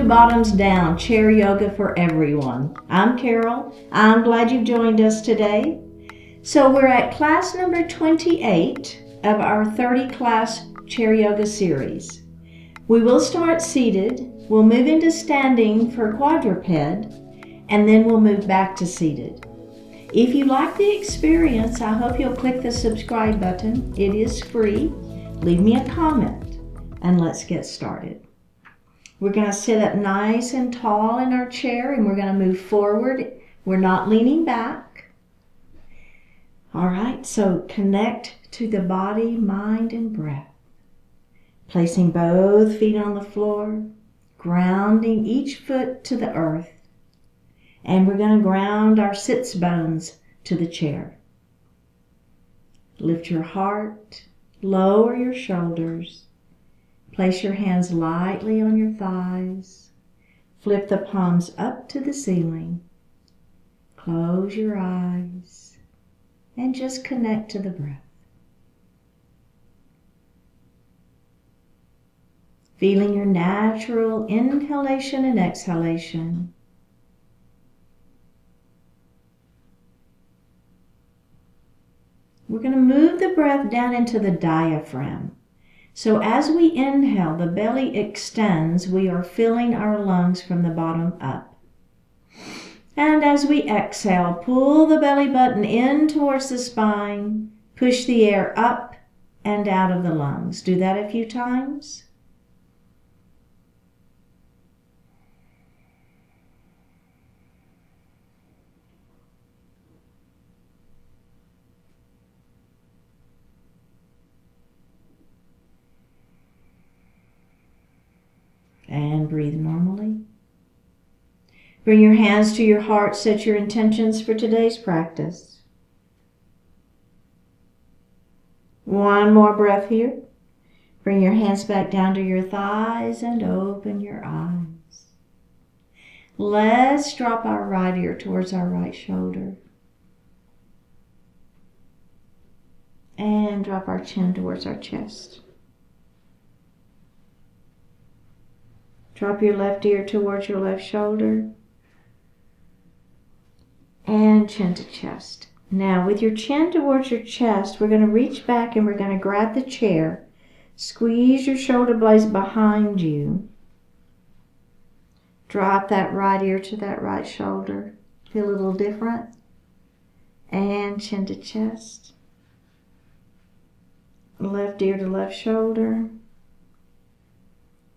Bottoms Down, Chair Yoga for Everyone. I'm Carol. I'm glad you've joined us today. So we're at class number 28 of our 30 class Chair Yoga series. We will start seated, we'll move into standing for quadruped, and then we'll move back to seated. If you like the experience, I hope you'll click the subscribe button. It is free. Leave me a comment, and let's get started. We're going to sit up nice and tall in our chair, and we're going to move forward. We're not leaning back. All right, so connect to the body, mind, and breath. Placing both feet on the floor, grounding each foot to the earth. And we're going to ground our sits bones to the chair. Lift your heart, lower your shoulders. Place your hands lightly on your thighs. Flip the palms up to the ceiling. Close your eyes and just connect to the breath. Feeling your natural inhalation and exhalation. We're going to move the breath down into the diaphragm. So as we inhale, the belly extends. We are filling our lungs from the bottom up. And as we exhale, pull the belly button in towards the spine. Push the air up and out of the lungs. Do that a few times. And breathe normally. Bring your hands to your heart. Set your intentions for today's practice. One more breath here. Bring your hands back down to your thighs and open your eyes. Let's drop our right ear towards our right shoulder. And drop our chin towards our chest. Drop your left ear towards your left shoulder. And chin to chest. Now with your chin towards your chest, we're going to reach back and we're going to grab the chair. Squeeze your shoulder blades behind you. Drop that right ear to that right shoulder. Feel a little different. And chin to chest. Left ear to left shoulder.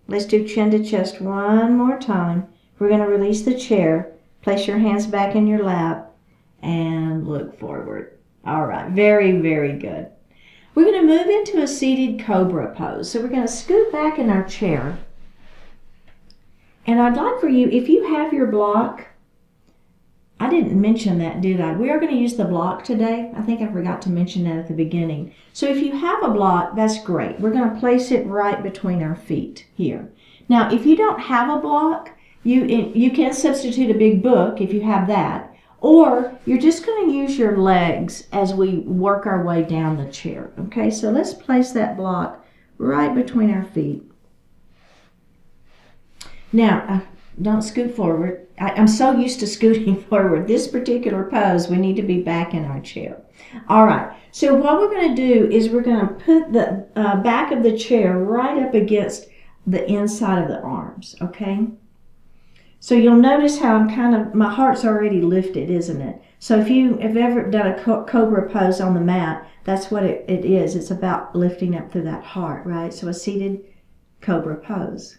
Let's do chin to chest one more time. We're going to release the chair. Place your hands back in your lap and look forward. All right, very, very good. We're going to move into a seated cobra pose. So we're going to scoot back in our chair. And I'd like for you, if you have your block, I didn't mention that, did I? We are going to use the block today. I think I forgot to mention that at the beginning. So if you have a block, that's great. We're going to place it right between our feet here. Now, if you don't have a block, you can substitute a big book if you have that. Or you're just going to use your legs as we work our way down the chair. Okay, so let's place that block right between our feet. Now, don't scoot forward. I'm so used to scooting forward. This particular pose, we need to be back in our chair. All right, so what we're going to do is we're going to put the back of the chair right up against the inside of the arms, okay? So you'll notice how my heart's already lifted, isn't it? So if you have ever done a cobra pose on the mat, that's what it is. It's about lifting up through that heart, right? So a seated cobra pose.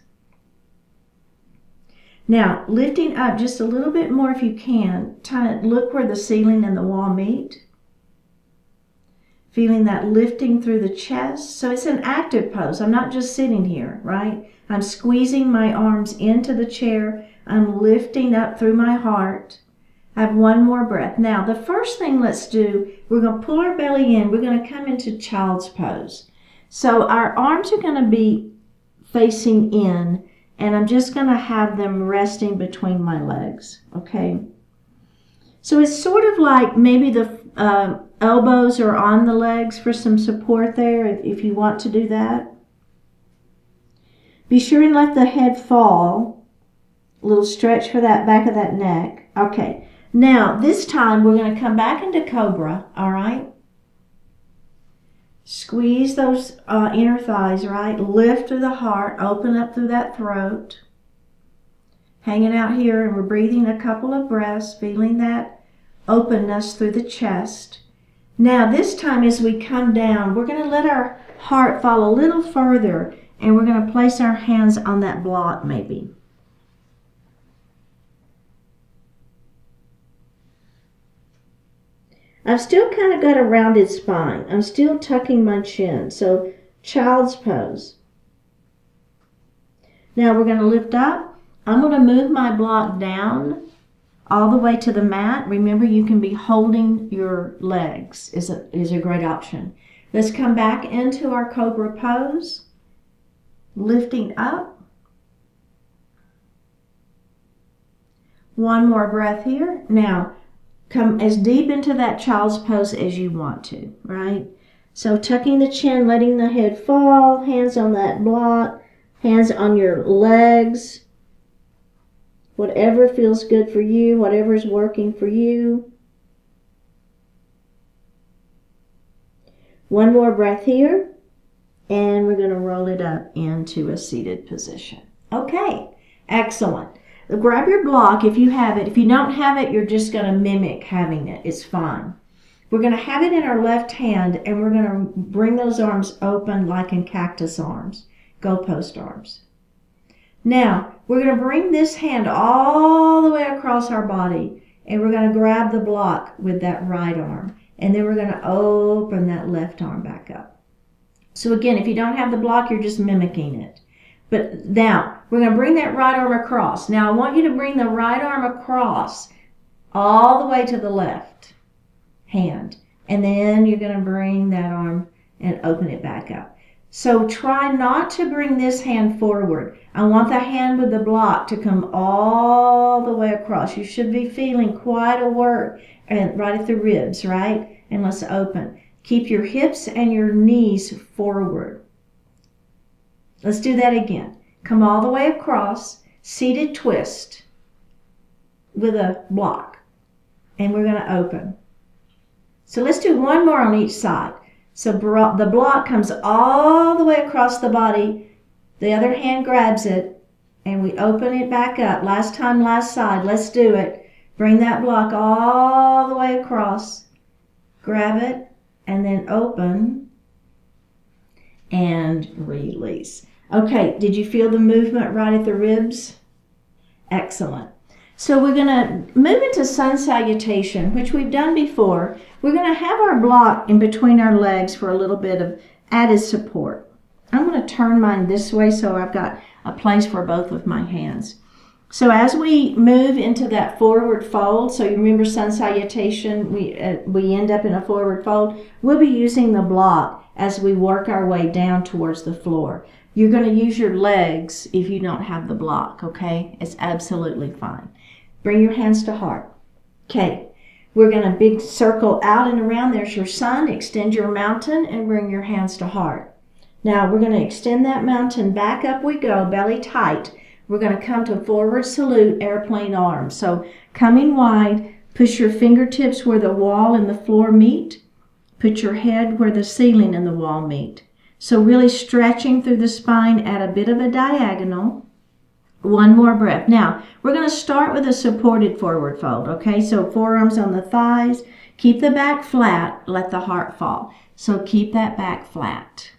Now, lifting up just a little bit more if you can. Kind of look where the ceiling and the wall meet. Feeling that lifting through the chest. So it's an active pose. I'm not just sitting here, right? I'm squeezing my arms into the chair. I'm lifting up through my heart. I have one more breath. Now, the first thing let's do, we're going to pull our belly in. We're going to come into child's pose. So our arms are going to be facing in. And I'm just going to have them resting between my legs, okay? So it's sort of like maybe the elbows are on the legs for some support there if you want to do that. Be sure and let the head fall A little stretch for that back of that neck. Okay. Now, this time we're going to come back into cobra, all right? Squeeze those inner thighs, right? Lift through the heart, open up through that throat. Hanging out here, and we're breathing a couple of breaths, feeling that openness through the chest. Now, this time as we come down, we're going to let our heart fall a little further, and we're going to place our hands on that block maybe. I've still kind of got a rounded spine. I'm still tucking my chin. So, child's pose. Now we're going to lift up. I'm going to move my block down all the way to the mat. Remember, you can be holding your legs is a great option. Let's come back into our cobra pose. Lifting up. One more breath here. Now, come as deep into that child's pose as you want to, right? So tucking the chin, letting the head fall, hands on that block, hands on your legs. Whatever feels good for you, whatever's working for you. One more breath here, and we're going to roll it up into a seated position. Okay, excellent. Grab your block if you have it. If you don't have it, you're just going to mimic having it. It's fine. We're going to have it in our left hand, and we're going to bring those arms open like in cactus arms, goalpost arms. Now, we're going to bring this hand all the way across our body, and we're going to grab the block with that right arm, and then we're going to open that left arm back up. So again, if you don't have the block, you're just mimicking it. But now, we're going to bring that right arm across. Now, I want you to bring the right arm across all the way to the left hand. And then you're going to bring that arm and open it back up. So try not to bring this hand forward. I want the hand with the block to come all the way across. You should be feeling quite a work and right at the ribs, right? And let's open. Keep your hips and your knees forward. Let's do that again. Come all the way across, seated twist with a block. And we're going to open. So let's do one more on each side. So the block comes all the way across the body. The other hand grabs it, and we open it back up. Last time, last side. Let's do it. Bring that block all the way across. Grab it, and then open. And release. Okay, did you feel the movement right at the ribs? Excellent. So we're going to move into sun salutation, which we've done before. We're going to have our block in between our legs for a little bit of added support. I'm going to turn mine this way so I've got a place for both of my hands. So as we move into that forward fold, so you remember sun salutation, we end up in a forward fold, we'll be using the block as we work our way down towards the floor. You're going to use your legs if you don't have the block, okay? It's absolutely fine. Bring your hands to heart. Okay, we're going to big circle out and around. There's your sun. Extend your mountain and bring your hands to heart. Now we're going to extend that mountain. Back up we go, belly tight. We're going to come to forward salute, airplane arms. So coming wide, push your fingertips where the wall and the floor meet. Put your head where the ceiling and the wall meet. So really stretching through the spine at a bit of a diagonal. One more breath. Now, we're going to start with a supported forward fold, okay? So forearms on the thighs. Keep the back flat. Let the heart fall. So keep that back flat.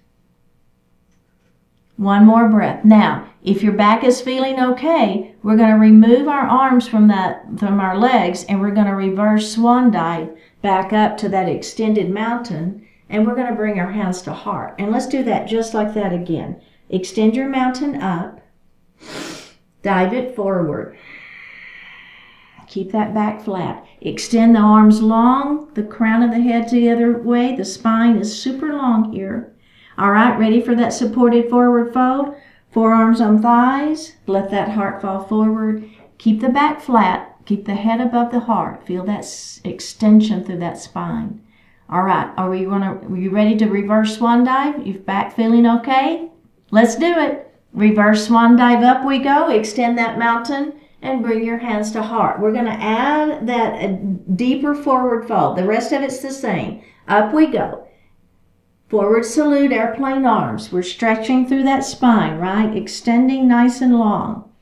One more breath. Now, if your back is feeling okay, we're going to remove our arms from our legs, and we're going to reverse swan dive back up to that extended mountain. And we're going to bring our hands to heart. And let's do that just like that again. Extend your mountain up. Dive it forward. Keep that back flat. Extend the arms long. The crown of the head the other way. The spine is super long here. All right, ready for that supported forward fold? Forearms on thighs. Let that heart fall forward. Keep the back flat. Keep the head above the heart. Feel that extension through that spine. All right, are you ready to reverse swan dive? You're back feeling okay? Let's do it. Reverse swan dive up we go. Extend that mountain and bring your hands to heart. We're going to add that deeper forward fold. The rest of it's the same. Up we go. Forward salute, airplane arms. We're stretching through that spine, right? Extending nice and long.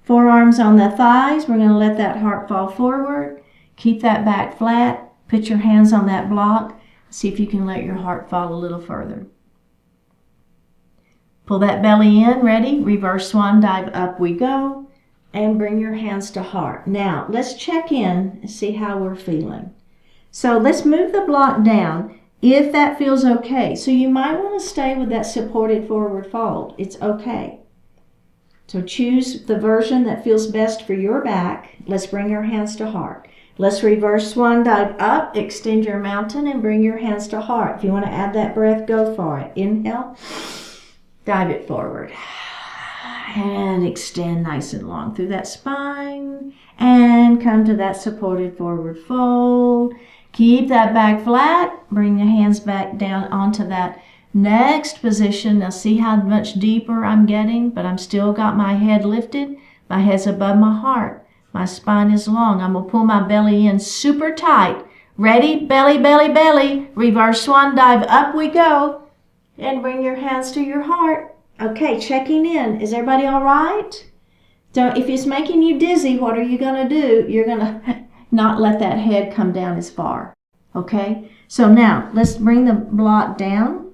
Forearms on the thighs. We're going to let that heart fall forward. Keep that back flat. Put your hands on that block. See if you can let your heart fall a little further. Pull that belly in. Ready? Reverse swan dive. Up we go. And bring your hands to heart. Now, let's check in and see how we're feeling. So let's move the block down if that feels okay. So you might want to stay with that supported forward fold. It's okay. So choose the version that feels best for your back. Let's bring our hands to heart. Let's reverse swan dive up, extend your mountain, and bring your hands to heart. If you want to add that breath, go for it. Inhale, dive it forward. And extend nice and long through that spine. And come to that supported forward fold. Keep that back flat. Bring your hands back down onto that next position. Now see how much deeper I'm getting, but I'm still got my head lifted. My head's above my heart. My spine is long. I'm going to pull my belly in super tight. Ready? Belly, belly, belly. Reverse swan dive. Up we go. And bring your hands to your heart. Okay, checking in. Is everybody all right? If it's making you dizzy, what are you going to do? You're going to not let that head come down as far. Okay? So now, let's bring the block down.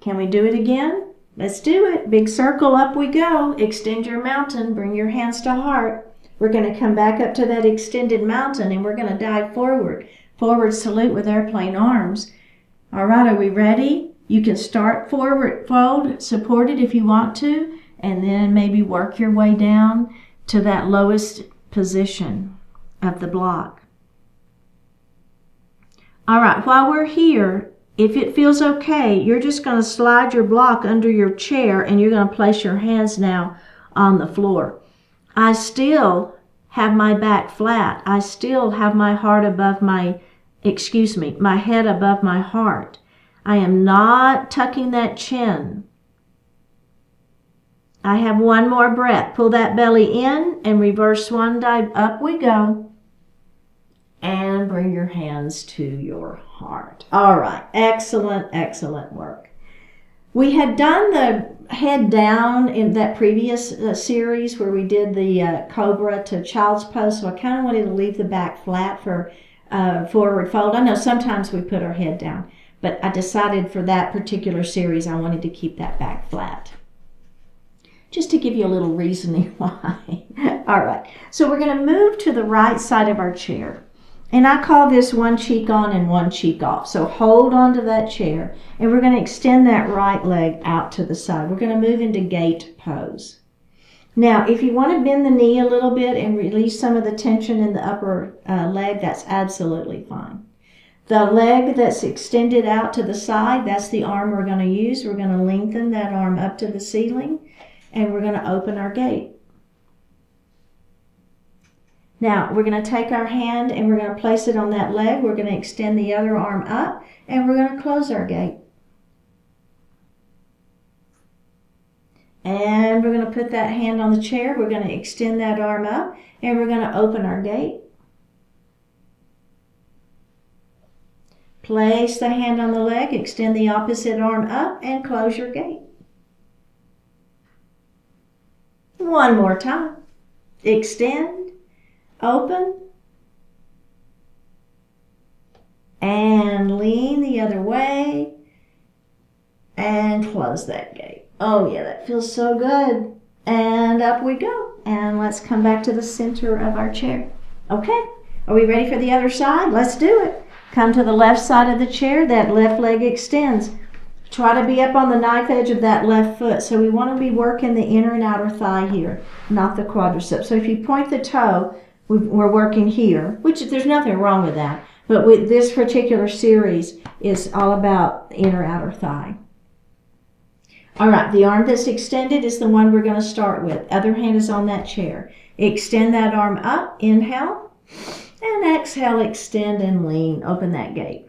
Can we do it again? Let's do it. Big circle, up we go. Extend your mountain. Bring your hands to heart. We're going to come back up to that extended mountain and we're going to dive forward. Forward salute with airplane arms. All right, are we ready? You can start forward fold, supported if you want to, and then maybe work your way down to that lowest position of the block. All right, while we're here, if it feels okay, you're just going to slide your block under your chair and you're going to place your hands now on the floor. I still have my back flat. I still have my heart above my head above my heart. I am not tucking that chin. I have one more breath. Pull that belly in and reverse swan dive. Up we go. And bring your hands to your heart. All right. Excellent, excellent work. We had done the head down in that previous series where we did the cobra to child's pose. So I kind of wanted to leave the back flat for forward fold. I know sometimes we put our head down, but I decided for that particular series I wanted to keep that back flat. Just to give you a little reasoning why. All right. So we're going to move to the right side of our chair. And I call this one cheek on and one cheek off. So hold on to that chair. And we're going to extend that right leg out to the side. We're going to move into gate pose. Now, if you want to bend the knee a little bit and release some of the tension in the upper leg, that's absolutely fine. The leg that's extended out to the side, that's the arm we're going to use. We're going to lengthen that arm up to the ceiling. And we're going to open our gate. Now, we're going to take our hand and we're going to place it on that leg. We're going to extend the other arm up and we're going to close our gate. And we're going to put that hand on the chair. We're going to extend that arm up and we're going to open our gate. Place the hand on the leg, extend the opposite arm up and close your gate. One more time. Extend, open, and lean the other way, and close that gate. Oh yeah, that feels so good. And up we go. And let's come back to the center of our chair. Okay, are we ready for the other side? Let's do it. Come to the left side of the chair. That left leg extends. Try to be up on the knife edge of that left foot. So we want to be working the inner and outer thigh here, not the quadricep. So if you point the toe, we're working here, which there's nothing wrong with that. But with this particular series is all about the inner outer thigh. All right, the arm that's extended is the one we're going to start with. Other hand is on that chair. Extend that arm up, inhale, and exhale, extend and lean. Open that gate.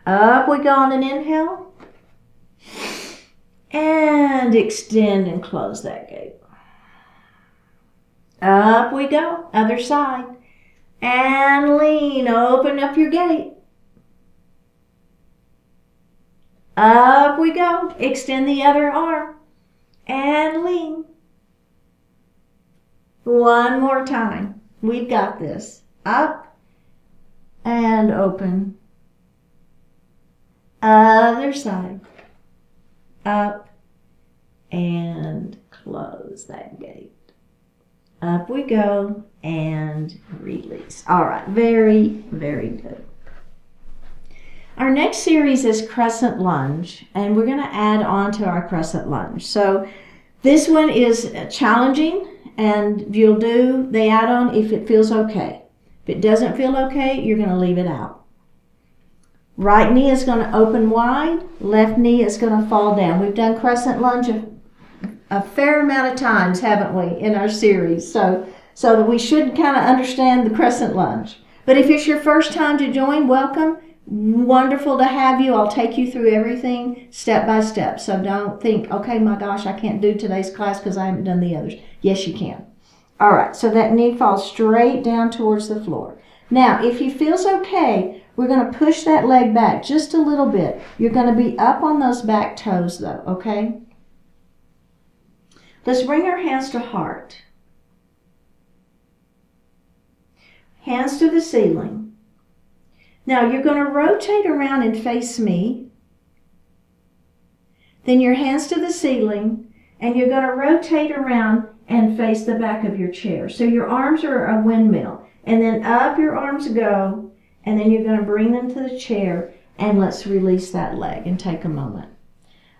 Up we go on an inhale. And extend and close that gate. Up we go, other side. And lean, open up your gate. Up we go, extend the other arm. And lean. One more time. We've got this. Up and open. Other side. Up and close that gate. Up we go and release. All right, very, very good. Our next series is Crescent Lunge, and we're going to add on to our Crescent Lunge. So this one is challenging, and you'll do the add-on if it feels okay. If it doesn't feel okay, you're going to leave it out. Right knee is going to open wide, left knee is going to fall down. We've done Crescent Lunge a fair amount of times, haven't we, in our series? So that we should kind of understand the Crescent Lunge. But if it's your first time to join, welcome. Wonderful to have you. I'll take you through everything step by step. So don't think, okay, my gosh, I can't do today's class because I haven't done the others. Yes, you can. All right, so that knee falls straight down towards the floor. Now, if you feels okay, we're going to push that leg back just a little bit. You're going to be up on those back toes though, okay? Let's bring our hands to heart. Hands to the ceiling. Now you're going to rotate around and face me. Then your hands to the ceiling, and you're going to rotate around and face the back of your chair. So your arms are a windmill, and then up your arms go, and then you're going to bring them to the chair, and let's release that leg and take a moment.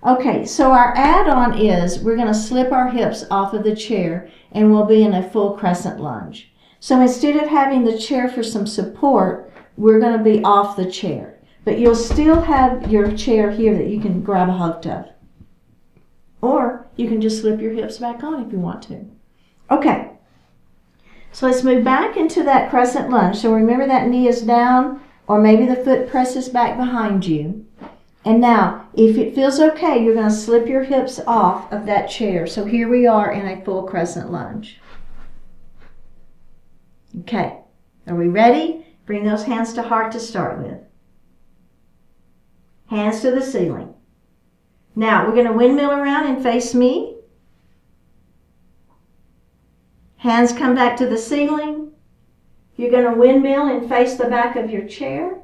Okay, so our add-on is we're going to slip our hips off of the chair, and we'll be in a full crescent lunge. So instead of having the chair for some support, we're going to be off the chair. But you'll still have your chair here that you can grab a hold of. Or you can just slip your hips back on if you want to. Okay, so let's move back into that crescent lunge. So remember that knee is down, or maybe the foot presses back behind you. And now, if it feels okay, you're going to slip your hips off of that chair. So here we are in a full crescent lunge. Okay, are we ready? Bring those hands to heart to start with. Hands to the ceiling. Now, we're going to windmill around and face me. Hands come back to the ceiling. You're going to windmill and face the back of your chair.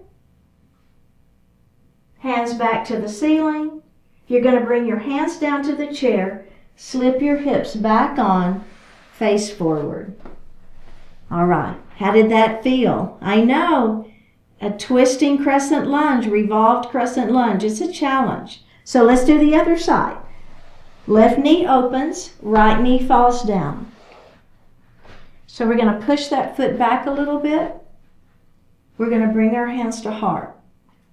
Hands back to the ceiling. You're going to bring your hands down to the chair. Slip your hips back on, face forward. All right, how did that feel? I know, a twisting crescent lunge, revolved crescent lunge. It's a challenge. So let's do the other side. Left knee opens, right knee falls down. So we're going to push that foot back a little bit. We're going to bring our hands to heart.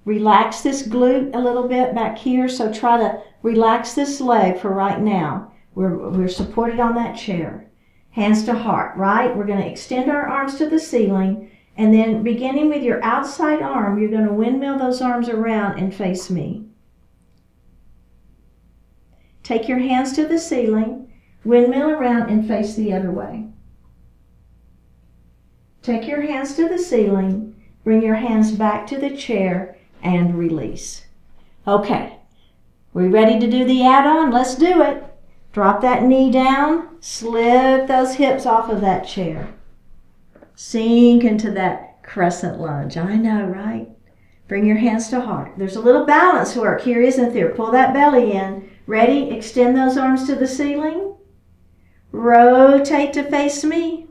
Relax this glute a little bit back here. So try to relax this leg for right now. We're supported on that chair. Hands to heart, right? We're going to extend our arms to the ceiling, and then beginning with your outside arm, you're going to windmill those arms around and face me. Take your hands to the ceiling, windmill around and face the other way. Take your hands to the ceiling, bring your hands back to the chair, and release. Okay, we ready to do the add-on? Let's do it. Drop that knee down, slip those hips off of that chair. Sink into that crescent lunge. I know, right? Bring your hands to heart. There's a little balance work here, isn't there? Pull that belly in. Ready? Extend those arms to the ceiling. Rotate to face me.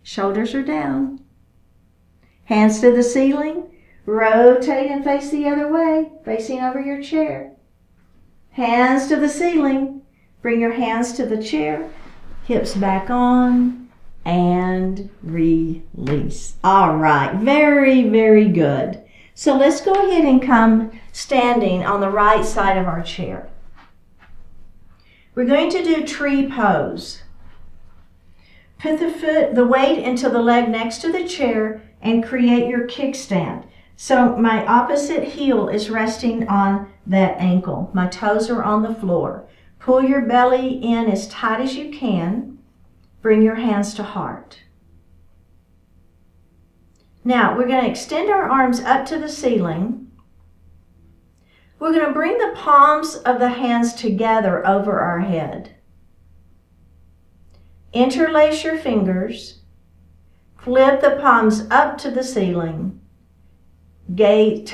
Shoulders are down. Hands to the ceiling. Rotate and face the other way, facing over your chair. Hands to the ceiling. Bring your hands to the chair, hips back on, and release. All right, very, very good. So let's go ahead and come standing on the right side of our chair. We're going to do tree pose. Put the weight into the leg next to the chair and create your kickstand. So my opposite heel is resting on that ankle. My toes are on the floor. Pull your belly in as tight as you can. Bring your hands to heart. Now, we're going to extend our arms up to the ceiling. We're going to bring the palms of the hands together over our head. Interlace your fingers. Flip the palms up to the ceiling. Take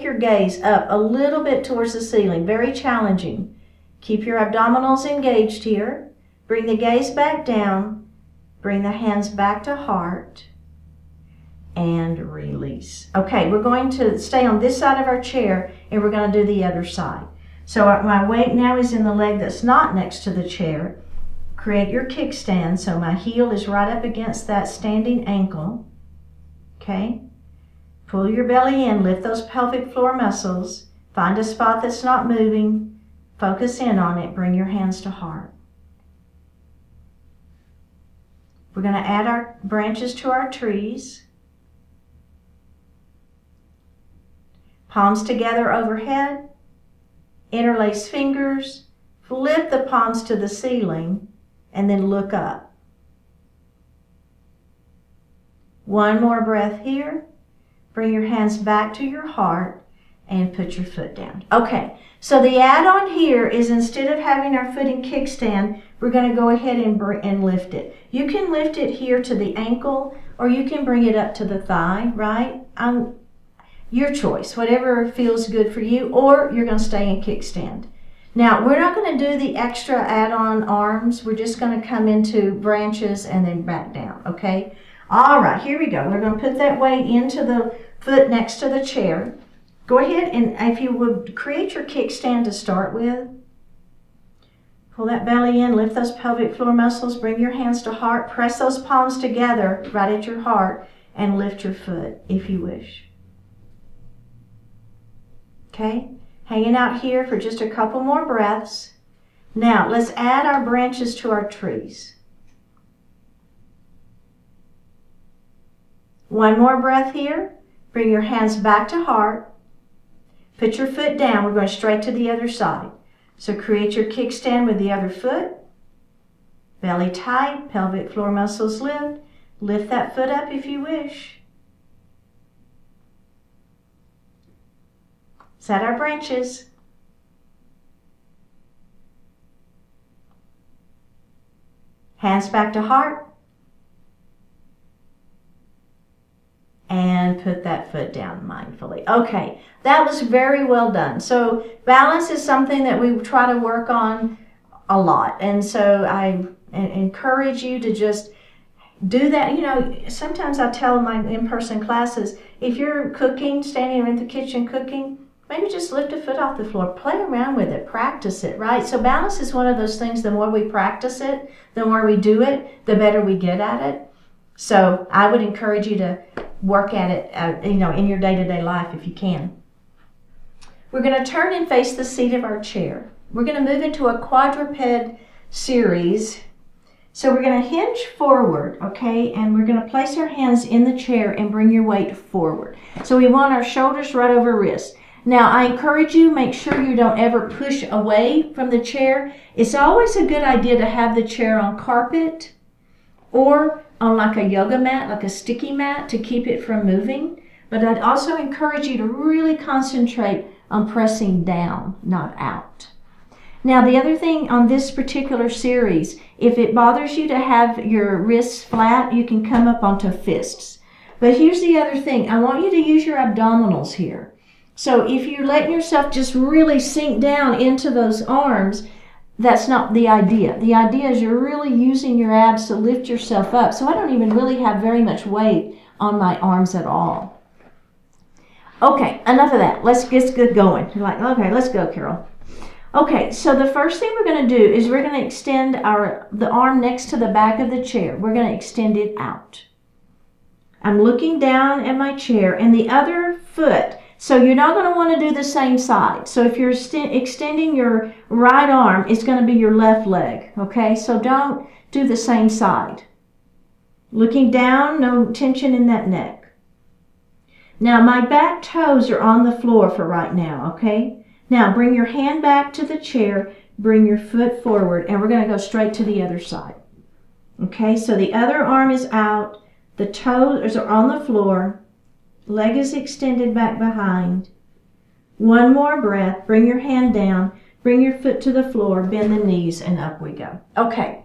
your gaze up a little bit towards the ceiling. Very challenging. Keep your abdominals engaged here. Bring the gaze back down. Bring the hands back to heart. And release. Okay, we're going to stay on this side of our chair and we're going to do the other side. So my weight now is in the leg that's not next to the chair. Create your kickstand so my heel is right up against that standing ankle. Okay? Pull your belly in, lift those pelvic floor muscles. Find a spot that's not moving. Focus in on it. Bring your hands to heart. We're going to add our branches to our trees. Palms together overhead. Interlace fingers. Flip the palms to the ceiling and then look up. One more breath here. Bring your hands back to your heart and put your foot down. Okay, so the add-on here is instead of having our foot in kickstand, we're going to go ahead and lift it. You can lift it here to the ankle or you can bring it up to the thigh, right? Your choice, whatever feels good for you, or you're going to stay in kickstand. Now, we're not going to do the extra add-on arms. We're just going to come into branches and then back down, okay? All right, here we go. We're going to put that weight into the foot next to the chair. Go ahead and if you would create your kickstand to start with. Pull that belly in, lift those pelvic floor muscles, bring your hands to heart, press those palms together right at your heart, and lift your foot if you wish. Okay? Hanging out here for just a couple more breaths. Now, let's add our branches to our trees. One more breath here. Bring your hands back to heart. Put your foot down. We're going straight to the other side. So create your kickstand with the other foot. Belly tight, pelvic floor muscles lift. Lift that foot up if you wish. Set our branches. Hands back to heart. And put that foot down mindfully. Okay, that was very well done. So balance is something that we try to work on a lot. And so I encourage you to just do that. You know, sometimes I tell my in-person classes, if you're cooking, standing in the kitchen cooking, maybe just lift a foot off the floor, play around with it, practice it, right? So balance is one of those things, the more we practice it, the more we do it, the better we get at it. So I would encourage you to work at it, in your day-to-day life if you can. We're going to turn and face the seat of our chair. We're going to move into a quadruped series. So we're going to hinge forward, okay, and we're going to place our hands in the chair and bring your weight forward. So we want our shoulders right over wrists. Now, I encourage you, make sure you don't ever push away from the chair. It's always a good idea to have the chair on carpet or on like a yoga mat, like a sticky mat to keep it from moving. But I'd also encourage you to really concentrate on pressing down, not out. Now, the other thing on this particular series, if it bothers you to have your wrists flat, you can come up onto fists. But here's the other thing. I want you to use your abdominals here. So if you're letting yourself just really sink down into those arms, that's not the idea. The idea is you're really using your abs to lift yourself up. So I don't even really have very much weight on my arms at all. Okay, enough of that. Let's get going. You're like, okay, let's go, Carol. Okay, so the first thing we're going to do is we're going to extend the arm next to the back of the chair. We're going to extend it out. I'm looking down at my chair and the other foot. So you're not going to want to do the same side. So if you're extending your right arm, it's going to be your left leg, okay? So don't do the same side. Looking down, no tension in that neck. Now my back toes are on the floor for right now, okay? Now bring your hand back to the chair, bring your foot forward, and we're going to go straight to the other side. Okay, so the other arm is out, the toes are on the floor, leg is extended back behind. One more breath, bring your hand down, bring your foot to the floor, bend the knees, and up we go. Okay,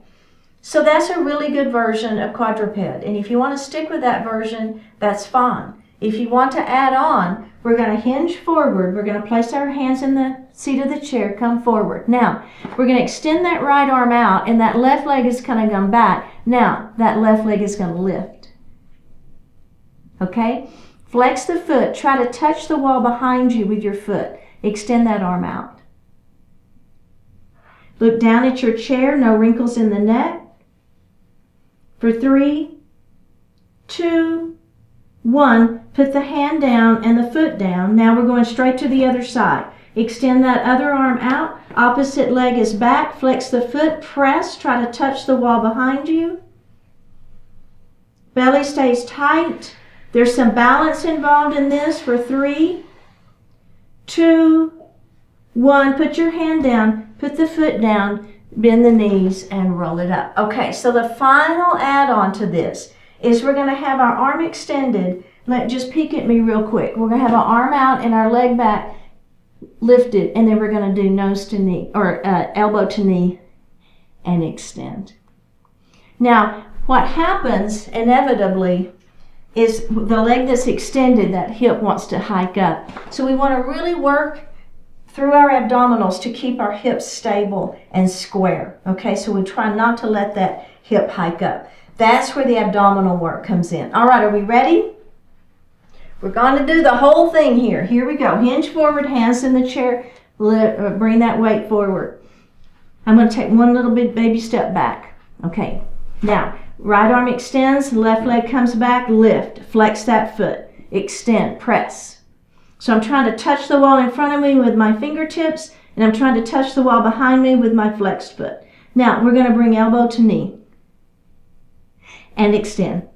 so that's a really good version of quadruped, and if you want to stick with that version, that's fine. If you want to add on, we're going to hinge forward. We're going to place our hands in the seat of the chair, come forward. Now, we're going to extend that right arm out, and that left leg is going to come back. Now, that left leg is going to lift. Okay? Flex the foot. Try to touch the wall behind you with your foot. Extend that arm out. Look down at your chair. No wrinkles in the neck. For 3, 2, 1, put the hand down and the foot down. Now we're going straight to the other side. Extend that other arm out. Opposite leg is back. Flex the foot. Press. Try to touch the wall behind you. Belly stays tight. There's some balance involved in this. For 3, 2, 1. Put your hand down. Put the foot down. Bend the knees and roll it up. Okay, so the final add-on to this is we're going to have our arm extended. Just peek at me real quick. We're going to have our arm out and our leg back lifted, and then we're going to do nose to knee, or elbow to knee, and extend. Now, what happens inevitably is the leg that's extended, that hip wants to hike up. So we want to really work through our abdominals to keep our hips stable and square. Okay, so we try not to let that hip hike up. That's where the abdominal work comes in. All right, are we ready? We're going to do the whole thing here. Here we go. Hinge forward, hands in the chair. Bring that weight forward. I'm going to take one little bit baby step back. Okay, now right arm extends, left leg comes back, lift. Flex that foot. Extend, press. So I'm trying to touch the wall in front of me with my fingertips, and I'm trying to touch the wall behind me with my flexed foot. Now, we're going to bring elbow to knee and extend.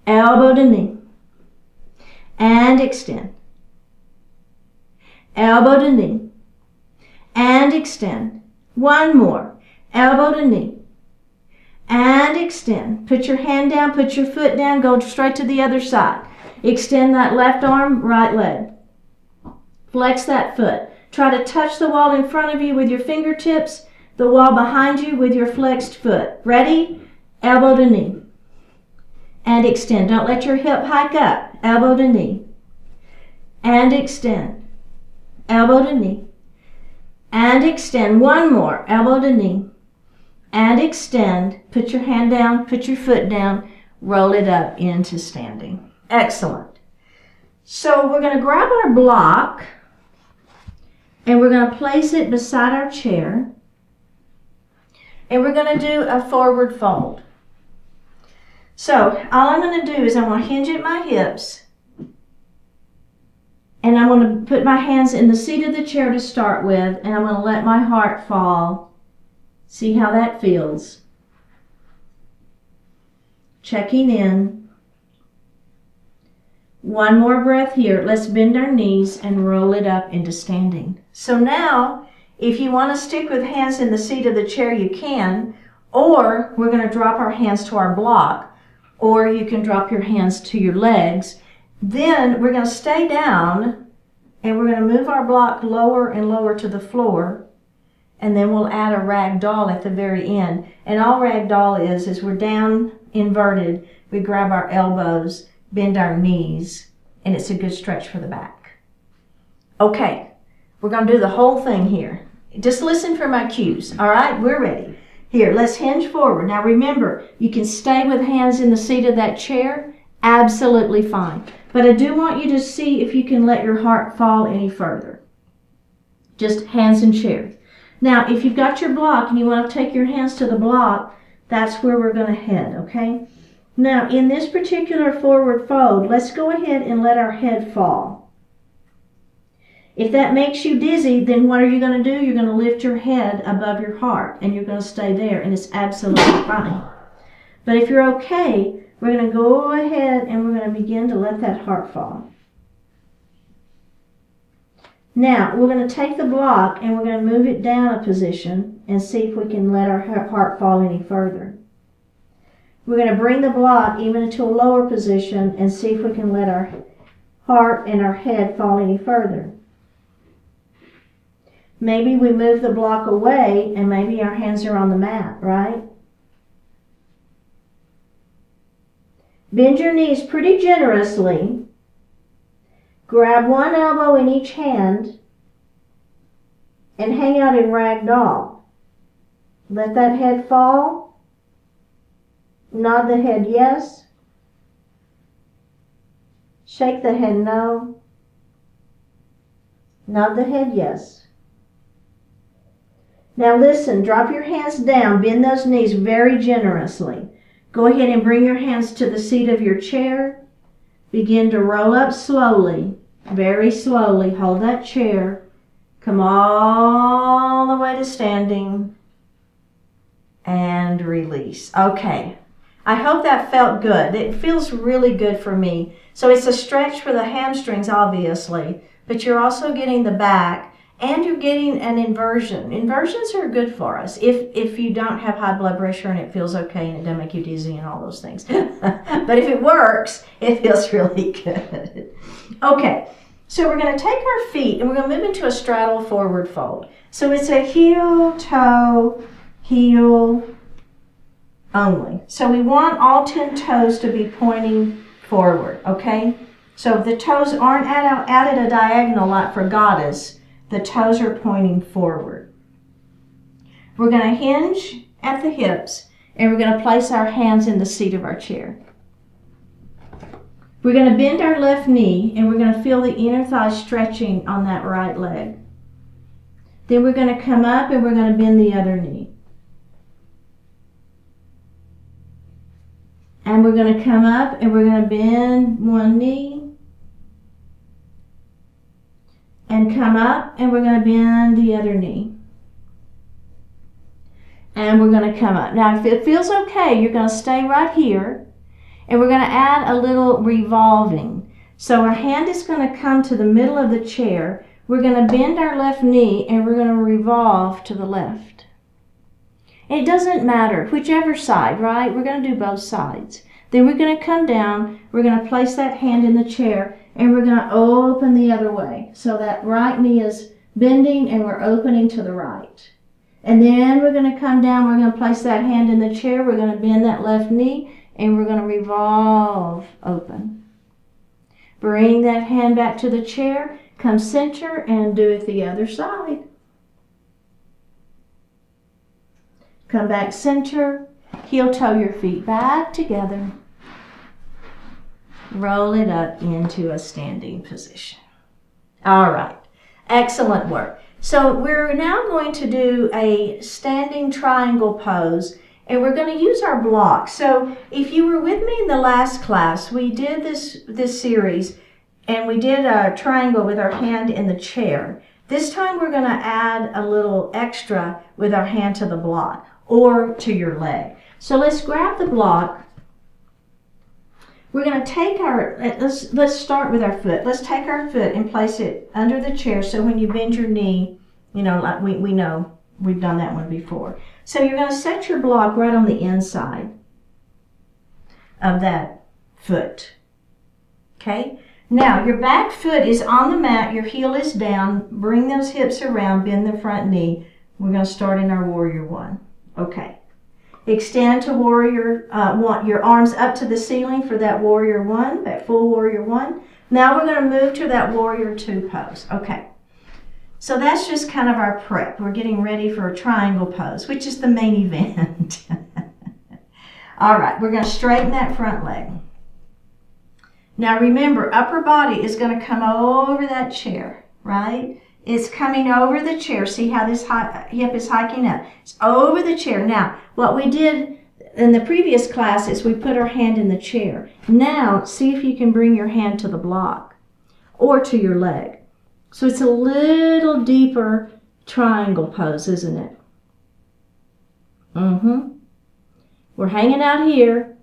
Elbow to knee and extend. Elbow to knee and extend. One more. Elbow to knee and extend. Put your hand down, put your foot down, go straight to the other side. Extend that left arm, right leg. Flex that foot. Try to touch the wall in front of you with your fingertips, the wall behind you with your flexed foot. Ready? Elbow to knee. And extend. Don't let your hip hike up. Elbow to knee. And extend. Elbow to knee. And extend. One more. Elbow to knee. And extend. Put your hand down, put your foot down, roll it up into standing. Excellent. So we're going to grab our block and we're going to place it beside our chair, and we're going to do a forward fold. So all I'm going to do is I'm going to hinge at my hips, and I'm going to put my hands in the seat of the chair to start with, and I'm going to let my heart fall. See how that feels. Checking in. One more breath here. Let's bend our knees and roll it up into standing. So now, if you want to stick with hands in the seat of the chair, you can, or we're going to drop our hands to our block, or you can drop your hands to your legs. Then we're going to stay down, and we're going to move our block lower and lower to the floor, and then we'll add a ragdoll at the very end. And all ragdoll is we're down inverted, we grab our elbows, bend our knees, and it's a good stretch for the back. Okay, we're going to do the whole thing here. Just listen for my cues. All right, we're ready. Here, let's hinge forward. Now remember, you can stay with hands in the seat of that chair, absolutely fine. But I do want you to see if you can let your heart fall any further. Just hands and chair. Now, if you've got your block and you want to take your hands to the block, that's where we're going to head, okay? Now, in this particular forward fold, let's go ahead and let our head fall. If that makes you dizzy, then what are you going to do? You're going to lift your head above your heart, and you're going to stay there, and it's absolutely fine. But if you're okay, we're going to go ahead and we're going to begin to let that heart fall. Now, we're going to take the block and we're going to move it down a position and see if we can let our heart fall any further. We're going to bring the block even into a lower position and see if we can let our heart and our head fall any further. Maybe we move the block away and maybe our hands are on the mat, right? Bend your knees pretty generously. Grab one elbow in each hand and hang out in ragdoll. Let that head fall. Nod the head yes. Shake the head no. Nod the head yes. Now listen, drop your hands down, bend those knees very generously. Go ahead and bring your hands to the seat of your chair. Begin to roll up slowly, very slowly. Hold that chair. Come all the way to standing and release. Okay, I hope that felt good. It feels really good for me. So it's a stretch for the hamstrings, obviously, but you're also getting the back and you're getting an inversion. Inversions are good for us if you don't have high blood pressure and it feels okay and it doesn't make you dizzy and all those things. But if it works, it feels really good. Okay, so we're going to take our feet and we're going to move into a straddle forward fold. So it's a heel, toe, heel only. So we want all 10 toes to be pointing forward, okay? So if the toes aren't at a diagonal like for goddess, the toes are pointing forward. We're going to hinge at the hips and we're going to place our hands in the seat of our chair. We're going to bend our left knee and we're going to feel the inner thigh stretching on that right leg. Then we're going to come up and we're going to bend the other knee. And we're going to come up and we're going to bend one knee. And come up and we're going to bend the other knee. And we're going to come up. Now if it feels okay, you're going to stay right here. And we're going to add a little revolving. So our hand is going to come to the middle of the chair. We're going to bend our left knee and we're going to revolve to the left. And it doesn't matter, whichever side, right? We're going to do both sides. Then we're going to come down, we're going to place that hand in the chair, and we're going to open the other way. So that right knee is bending and we're opening to the right. And then we're going to come down, we're going to place that hand in the chair, we're going to bend that left knee, and we're going to revolve open. Bring that hand back to the chair, come center, and do it the other side. Come back center, heel toe your feet back together. Roll it up into a standing position. All right, excellent work. So we're now going to do a standing triangle pose, and we're going to use our block. So if you were with me in the last class, we did this series, and we did a triangle with our hand in the chair. This time we're going to add a little extra with our hand to the block or to your leg. So let's grab the block. We're going to take our, let's start with our foot. Let's take our foot and place it under the chair so when you bend your knee, you know, like we know we've done that one before. So you're going to set your block right on the inside of that foot. Okay? Now your back foot is on the mat, your heel is down. Bring those hips around, bend the front knee. We're going to start in our warrior one. Okay. Extend to warrior one, your arms up to the ceiling for that warrior one, that full warrior one. Now we're going to move to that warrior two pose. Okay, so that's just kind of our prep. We're getting ready for a triangle pose, which is the main event. All right, we're going to straighten that front leg. Now remember, upper body is going to come over that chair, right? It's coming over the chair. See how this hip is hiking up? It's over the chair. Now, what we did in the previous class is we put our hand in the chair. Now, see if you can bring your hand to the block or to your leg. So it's a little deeper triangle pose, isn't it? We're hanging out here.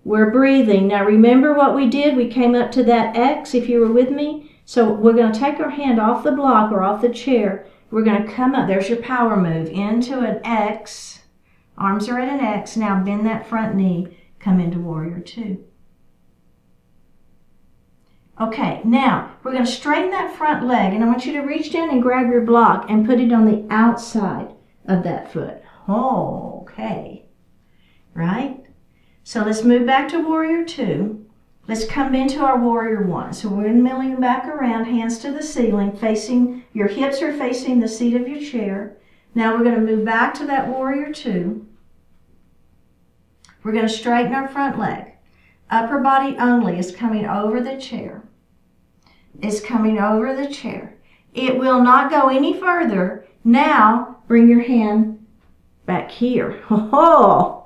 We're breathing. Now, remember what we did? We came up to that X, if you were with me. So we're going to take our hand off the block or off the chair. We're going to come up. There's your power move. Into an X. Arms are at an X. Now bend that front knee. Come into warrior two. Okay, now we're going to straighten that front leg. And I want you to reach down and grab your block and put it on the outside of that foot. Oh, okay. Right? So let's move back to warrior two. Let's come into our warrior one. So we're milling back around, hands to the ceiling, facing, your hips are facing the seat of your chair. Now we're going to move back to that warrior two. We're going to straighten our front leg. Upper body only is coming over the chair. It's coming over the chair. It will not go any further. Now bring your hand back here. Oh,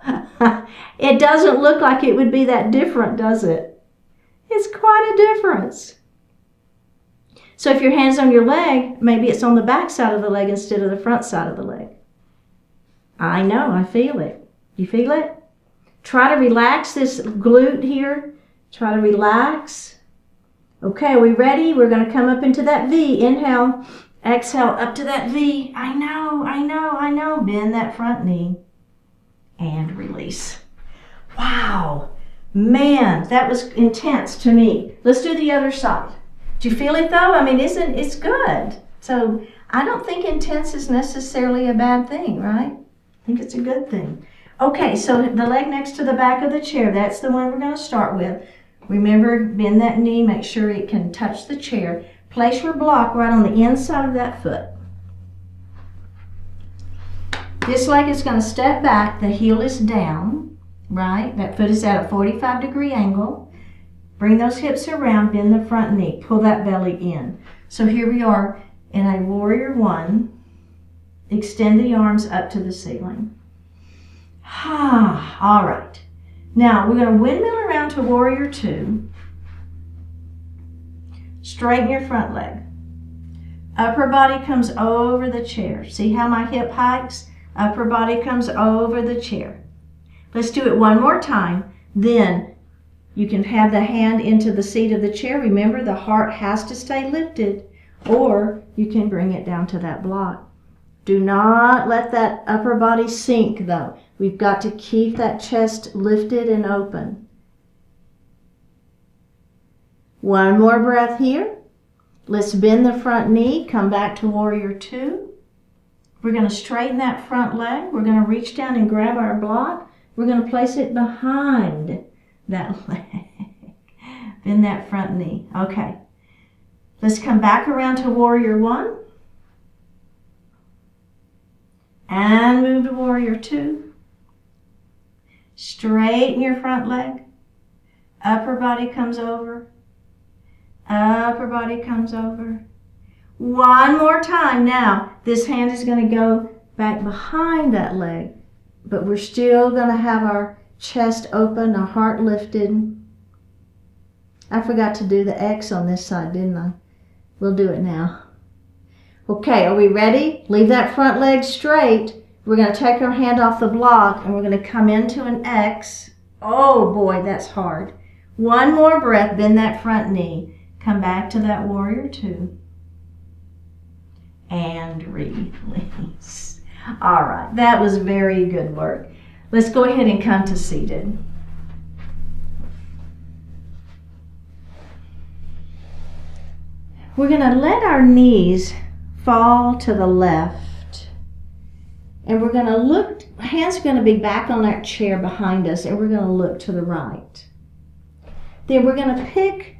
it doesn't look like it would be that different, does it? It's quite a difference. So if your hand's on your leg, maybe it's on the back side of the leg instead of the front side of the leg. I know, I feel it. You feel it? Try to relax this glute here. Try to relax. Okay, are we ready? We're going to come up into that V. Inhale, exhale, up to that V. I know, I know, I know. Bend that front knee and release. Wow. Man, that was intense to me. Let's do the other side. Do you feel it though? I mean, it's good. So I don't think intense is necessarily a bad thing, right? I think it's a good thing. Okay, so the leg next to the back of the chair, that's the one we're going to start with. Remember, bend that knee, make sure it can touch the chair. Place your block right on the inside of that foot. This leg is going to step back, the heel is down. Right? That foot is at a 45-degree angle. Bring those hips around, bend the front knee, pull that belly in. So here we are in a warrior one. Extend the arms up to the ceiling. All right. Now we're going to windmill around to warrior two. Straighten your front leg. Upper body comes over the chair. See how my hip hikes? Upper body comes over the chair. Let's do it one more time. Then you can have the hand into the seat of the chair. Remember, the heart has to stay lifted, or you can bring it down to that block. Do not let that upper body sink, though. We've got to keep that chest lifted and open. One more breath here. Let's bend the front knee. Come back to warrior two. We're going to straighten that front leg. We're going to reach down and grab our block. We're going to place it behind that leg. Bend that front knee. Okay. Let's come back around to warrior one. And move to warrior two. Straighten your front leg. Upper body comes over. Upper body comes over. One more time. Now, this hand is going to go back behind that leg. But we're still going to have our chest open, our heart lifted. I forgot to do the X on this side, didn't I? We'll do it now. Okay, are we ready? Leave that front leg straight. We're going to take our hand off the block and we're going to come into an X. Oh boy, that's hard. One more breath, bend that front knee. Come back to that warrior two. And release. All right, that was very good work. Let's go ahead and come to seated. We're going to let our knees fall to the left. And we're going to look, hands are going to be back on that chair behind us, and we're going to look to the right. Then we're going to pick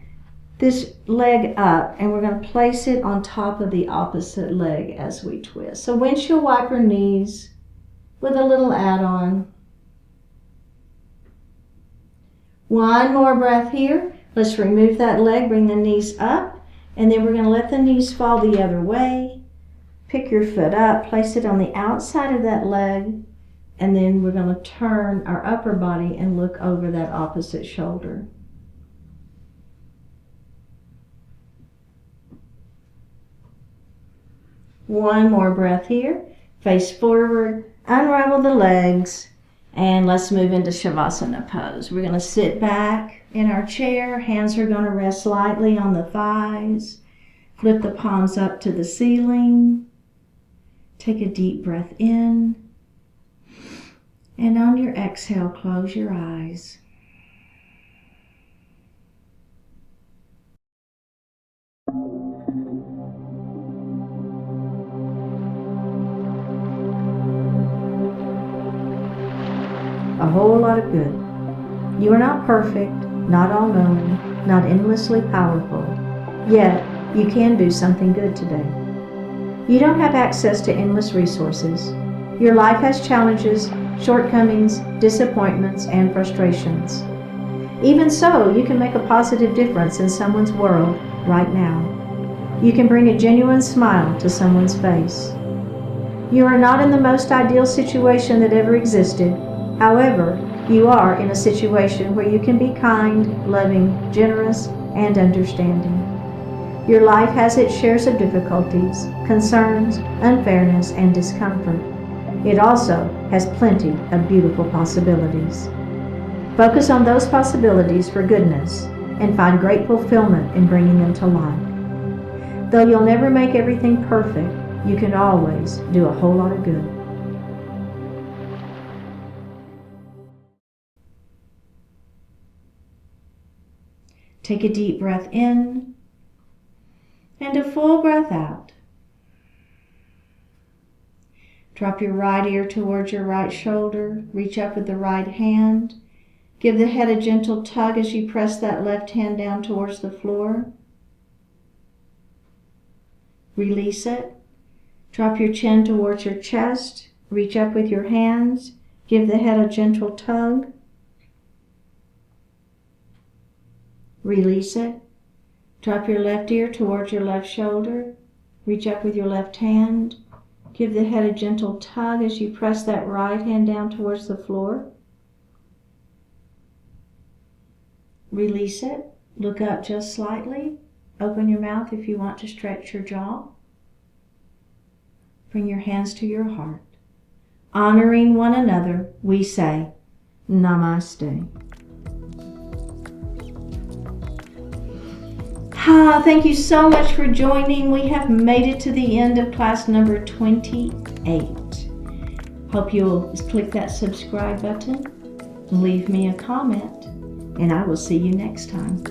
this leg up and we're going to place it on top of the opposite leg as we twist. So windshield wiper knees with a little add-on. One more breath here. Let's remove that leg, bring the knees up, and then we're going to let the knees fall the other way. Pick your foot up, place it on the outside of that leg, and then we're going to turn our upper body and look over that opposite shoulder. One more breath here. Face forward, unravel the legs, and let's move into Savasana pose. We're going to sit back in our chair. Hands are going to rest lightly on the thighs. Flip the palms up to the ceiling. Take a deep breath in. And on your exhale, close your eyes. A whole lot of good. You are not perfect, not all-knowing, not endlessly powerful. Yet, you can do something good today. You don't have access to endless resources. Your life has challenges, shortcomings, disappointments, and frustrations. Even so, you can make a positive difference in someone's world right now. You can bring a genuine smile to someone's face. You are not in the most ideal situation that ever existed. However, you are in a situation where you can be kind, loving, generous, and understanding. Your life has its shares of difficulties, concerns, unfairness, and discomfort. It also has plenty of beautiful possibilities. Focus on those possibilities for goodness and find great fulfillment in bringing them to life. Though you'll never make everything perfect, you can always do a whole lot of good. Take a deep breath in and a full breath out. Drop your right ear towards your right shoulder. Reach up with the right hand. Give the head a gentle tug as you press that left hand down towards the floor. Release it. Drop your chin towards your chest. Reach up with your hands. Give the head a gentle tug. Release it. Drop your left ear towards your left shoulder. Reach up with your left hand. Give the head a gentle tug as you press that right hand down towards the floor. Release it. Look up just slightly. Open your mouth if you want to stretch your jaw. Bring your hands to your heart. Honoring one another, we say, Namaste. Thank you so much for joining. We have made it to the end of class number 28. Hope you'll click that subscribe button, leave me a comment, and I will see you next time.